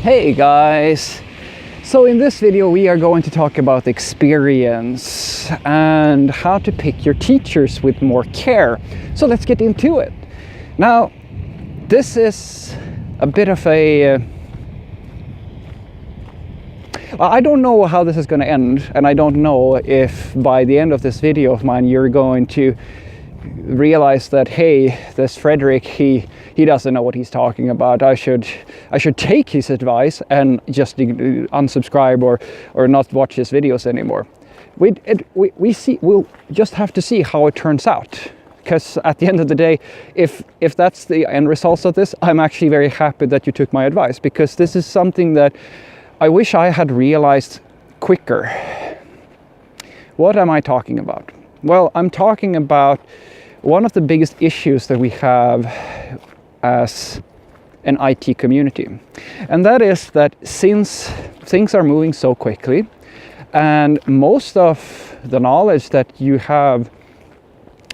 Hey guys! So in this video we are going to talk about experience and how to pick your teachers with more care. So let's get into it. Now, this is a bit of a... I don't know how this is going to end, and I don't know if by the end of this video of mine you're going to realize that, hey, this Frederick, he doesn't know what he's talking about. I should take his advice and just unsubscribe or not watch his videos anymore. We'll just have to see how it turns out, because at the end of the day, if that's the end results of this, I'm actually very happy that you took my advice, because this is something that I wish I had realized quicker. What am I talking about? Well, I'm talking about one of the biggest issues that we have as an IT community. And that is that since things are moving so quickly, and most of the knowledge that you have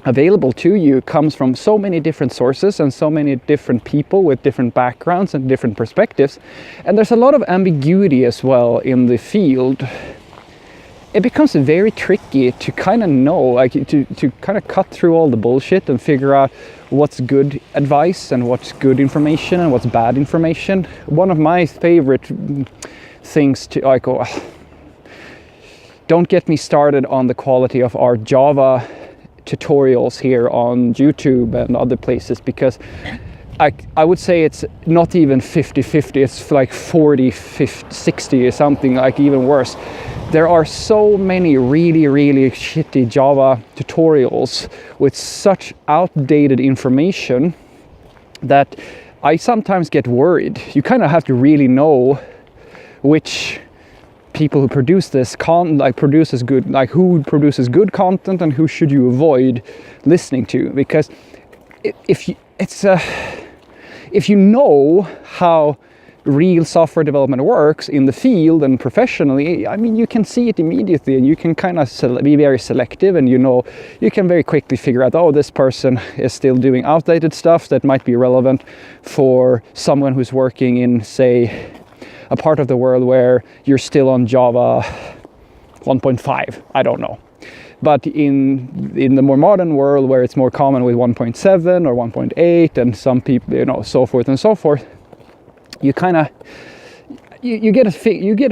available to you comes from so many different sources and so many different people with different backgrounds and different perspectives, and there's a lot of ambiguity as well in the field, it becomes very tricky to kind of know, like to kind of cut through all the bullshit and figure out what's good advice and what's good information and what's bad information. One of my favorite things to, like, don't get me started on the quality of our Java tutorials here on YouTube and other places, because I would say it's not even 50-50, it's like 40-50-60 or something, like even worse. There are so many really shitty Java tutorials with such outdated information that I sometimes get worried. You kind of have to really know which people who produce this who produces good content and who should you avoid listening to, because if you know how real software development works in the field and professionally, I mean, you can see it immediately, and you can kind of be very selective, and you can very quickly figure out, oh, this person is still doing outdated stuff that might be relevant for someone who's working in, say, a part of the world where you're still on Java 1.5, I don't know. But in the more modern world where it's more common with 1.7 or 1.8 and some people, so forth and so forth, you kind of you get a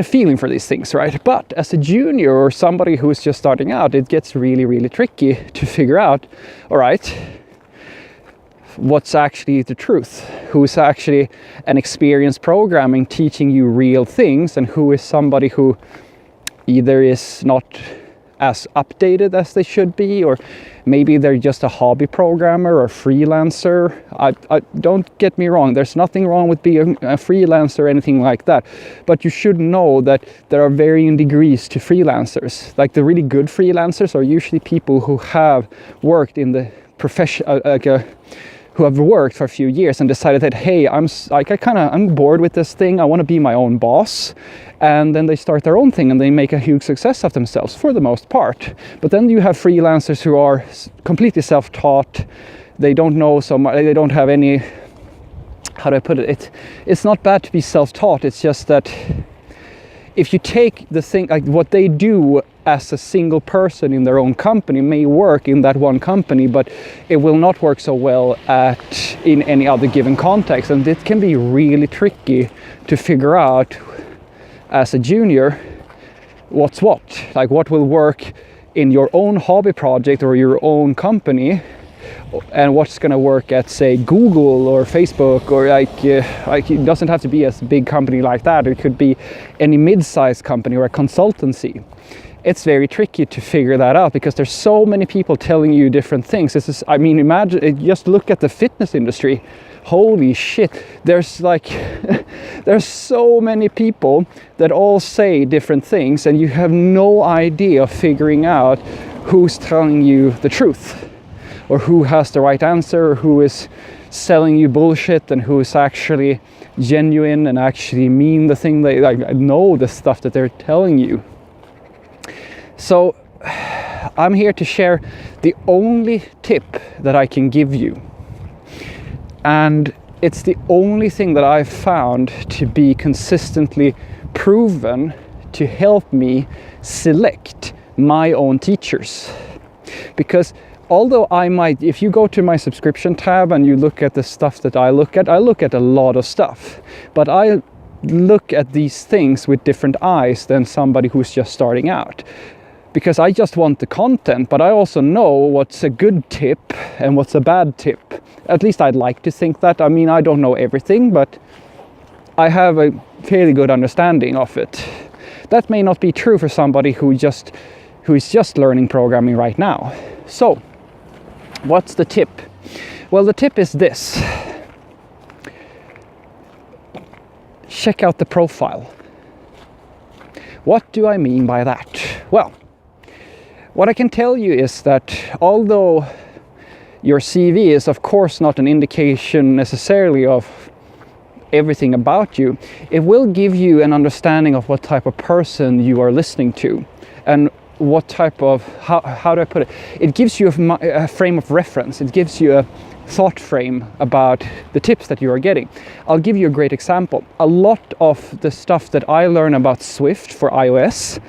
feeling for these things, right? But as a junior or somebody who's just starting out, it gets really tricky to figure out, all right, what's actually the truth? Who's actually an experienced programming teaching you real things, and who is somebody who either is not as updated as they should be, or maybe they're just a hobby programmer or freelancer. I don't get me wrong, there's nothing wrong with being a freelancer or anything like that, but you should know that there are varying degrees to freelancers. Like, the really good freelancers are usually people who have worked in the profession, who have worked for a few years and decided that, hey, I'm bored with this thing, I want to be my own boss. And then they start their own thing and they make a huge success of themselves for the most part. But then you have freelancers who are completely self-taught. They don't know so much, they don't have any, how do I put it? It's not bad to be self-taught, it's just that if you take the thing, like what they do as a single person in their own company may work in that one company, but it will not work so well in any other given context. And it can be really tricky to figure out as a junior what's what. Like, what will work in your own hobby project or your own company, and what's going to work at, say, Google or Facebook, or like it doesn't have to be a big company like that. It could be any mid-sized company or a consultancy. It's very tricky to figure that out because there's so many people telling you different things. Imagine, just look at the fitness industry. Holy shit, there's so many people that all say different things, and you have no idea of figuring out who's telling you the truth, or who has the right answer, or who is selling you bullshit, and who is actually genuine and actually mean the thing they know the stuff that they're telling you. So I'm here to share the only tip that I can give you. And it's the only thing that I've found to be consistently proven to help me select my own teachers. Because although I might, if you go to my subscription tab and you look at the stuff that I look at a lot of stuff, but I look at these things with different eyes than somebody who's just starting out. Because I just want the content, but I also know what's a good tip and what's a bad tip. At least I'd like to think that. I mean, I don't know everything, but I have a fairly good understanding of it. That may not be true for somebody who is just learning programming right now. So, what's the tip? Well, the tip is this. Check out the profile. What do I mean by that? Well, what I can tell you is that although your CV is of course not an indication necessarily of everything about you, it will give you an understanding of what type of person you are listening to, and what type of, how do I put it? It gives you a frame of reference. It gives you a thought frame about the tips that you are getting. I'll give you a great example. A lot of the stuff that I learn about Swift for iOS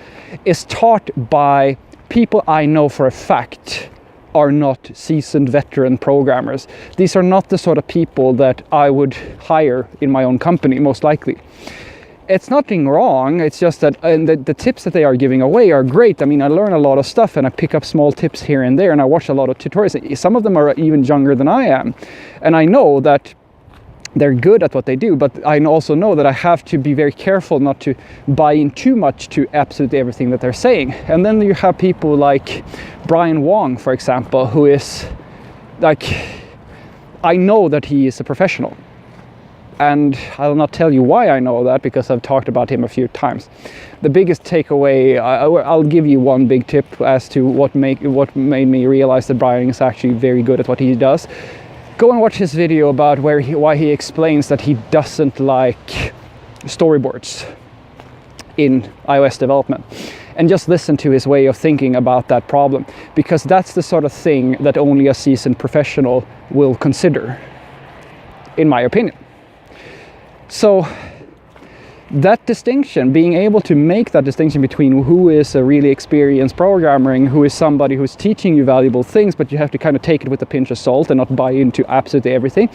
is taught by people I know for a fact are not seasoned veteran programmers. These are not the sort of people that I would hire in my own company, most likely. It's nothing wrong, it's just that the tips that they are giving away are great. I mean, I learn a lot of stuff and I pick up small tips here and there, and I watch a lot of tutorials. Some of them are even younger than I am. And I know that they're good at what they do, but I also know that I have to be very careful not to buy in too much to absolutely everything that they're saying. And then you have people like Wong, for example, who is like, I know that he is a professional. And I'll not tell you why I know that, because I've talked about him a few times. The biggest takeaway, I'll give you one big tip as to what made me realize that Brian is actually very good at what he does. Go and watch his video about why he explains that he doesn't like storyboards in iOS development. And just listen to his way of thinking about that problem, because that's the sort of thing that only a seasoned professional will consider, in my opinion. So that distinction, being able to make that distinction between who is a really experienced programmer and who is somebody who's teaching you valuable things, but you have to kind of take it with a pinch of salt and not buy into absolutely everything.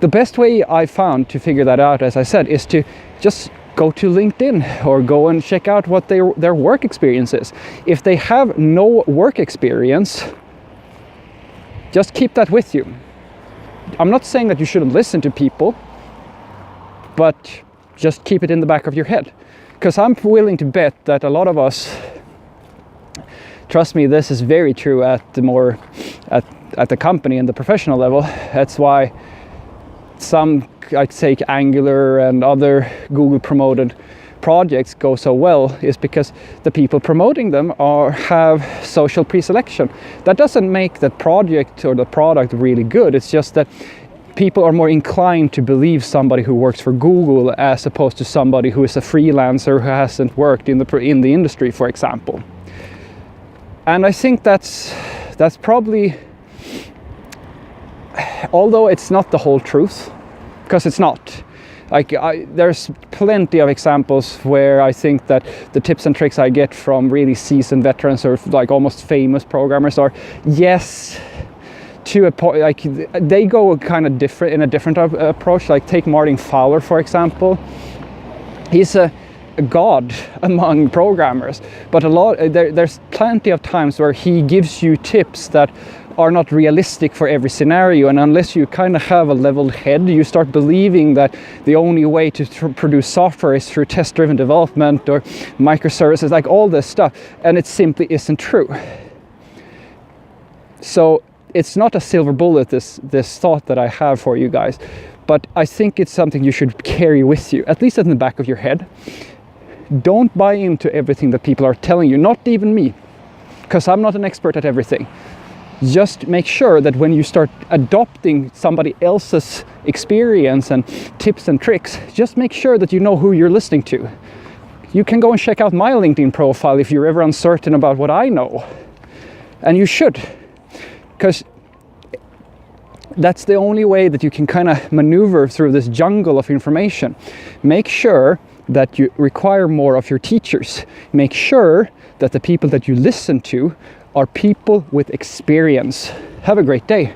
The best way I found to figure that out, as I said, is to just go to LinkedIn or go and check out what their work experience is. If they have no work experience, just keep that with you. I'm not saying that you shouldn't listen to people, but just keep it in the back of your head. Because I'm willing to bet that a lot of us, trust me, this is very true at the company and the professional level. That's why some, I'd say, Angular and other Google promoted projects go so well, is because the people promoting them have social pre-selection. That doesn't make the project or the product really good. It's just that people are more inclined to believe somebody who works for Google as opposed to somebody who is a freelancer who hasn't worked in the industry, for example. And I think that's probably, although it's not the whole truth, because it's not. Like there's plenty of examples where I think that the tips and tricks I get from really seasoned veterans or like almost famous programmers are, yes, to a point, like they go kind of different in a different approach. Like take Martin Fowler, for example. He's a god among programmers, but there's plenty of times where he gives you tips that are not realistic for every scenario, and unless you kind of have a leveled head, you start believing that the only way to produce software is through test-driven development or microservices, like all this stuff, and it simply isn't true. So it's not a silver bullet, this thought that I have for you guys, but I think it's something you should carry with you, at least in the back of your head. Don't buy into everything that people are telling you, not even me, because I'm not an expert at everything. Just make sure that when you start adopting somebody else's experience and tips and tricks, just make sure that you know who you're listening to. You can go and check out my LinkedIn profile if you're ever uncertain about what I know. And you should. Because That's the only way that you can kind of maneuver through this jungle of information. Make sure that you require more of your teachers. Make sure that the people that you listen to are people with experience. Have a great day.